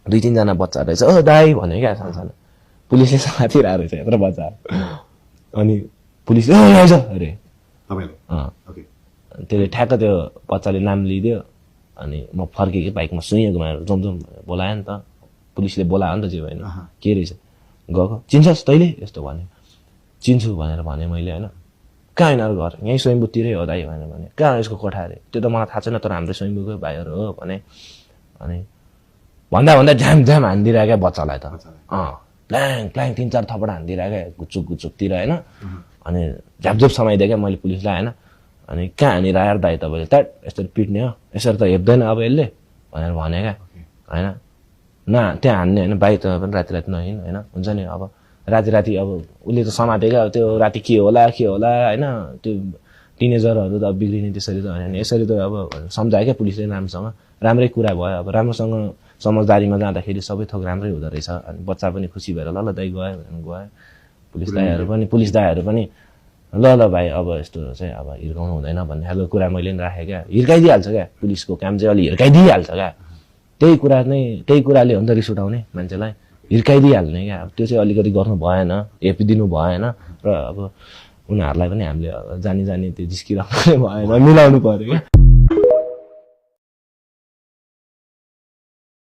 2-3 जना बच्चा रहेछ दाइ भन्यो क्या सानो पुलिसले समातिरहेको रहेछ यत्रो बच्चा अनि पुलिसले आइज अरे त्यसले ठ्याक्क त्यो बच्चाले नाम लिइदियो अनि म फर्केँ बाइकमा सुइँ घुमाएर जाउँ बोलायो नि त पुलिसले बोलायो नि त जे होइन के रहेछ गएको चिन्छस् तैँले यस्तो भन्यो चिन्छु भनेर भने मैले होइन कहाँ यिनीहरू घर यहीँ स्वयम्भूतिरै हो दाइ भनेर भने कहाँ यसको कोठा अरे त्यो त मलाई थाहा छैन तर हाम्रो स्वयम्भूकै भाइहरू हो भने अनि भन्दा झ्याम झ्याम हानिदिरहेको क्या बच्चालाई त प्ल्याङ प्ल्याङ 3-4 थपडा हानिदिरहेको क्या गुचुकतिर होइन अनि झ्यापझुप समाइदियो क्या मैले पुलिसलाई होइन अनि कहाँ हानेर आएर दाइ तपाईँले त्यहाँ यसरी पिट्ने हो यसरी त हेप्दैन अब यसले भनेर भने क्या होइन न त्यहाँ हान्ने होइन बाइक त पनि राति नहिँड होइन हुन्छ नि अब राति अब उसले त समात्यो क्या त्यो राति के होला होइन त्यो टिनेजरहरू त अब बिग्रिने त्यसरी त होइन यसरी त अब सम्झायो क्या पुलिसले राम्रोसँग राम्रै कुरा भयो अब राम्रोसँग समझदारीमा जाँदाखेरि सबै थोक राम्रै हुँदो रहेछ अनि बच्चा पनि खुसी भएर ल दाइ गयो भनेर गयो पुलिस दाइहरू पनि ल भाइ अब यस्तो चाहिँ अब हिर्काउनु हुँदैन भन्ने खालको कुरा मैले पनि राखेँ क्या हिर्काइदिइहाल्छ क्या पुलिसको काम चाहिँ अलि हिर्काइदिइहाल्छ क्या त्यही कुराले हो नि त रिस उठाउने मान्छेलाई हिर्काइदिइहाल्ने क्या अब त्यो चाहिँ अलिकति गर्नु भएन हेपिदिनु भएन र अब उनीहरूलाई पनि हामीले जानी त्यो जिस्किराख्नु भएन मिलाउनु पर्यो क्या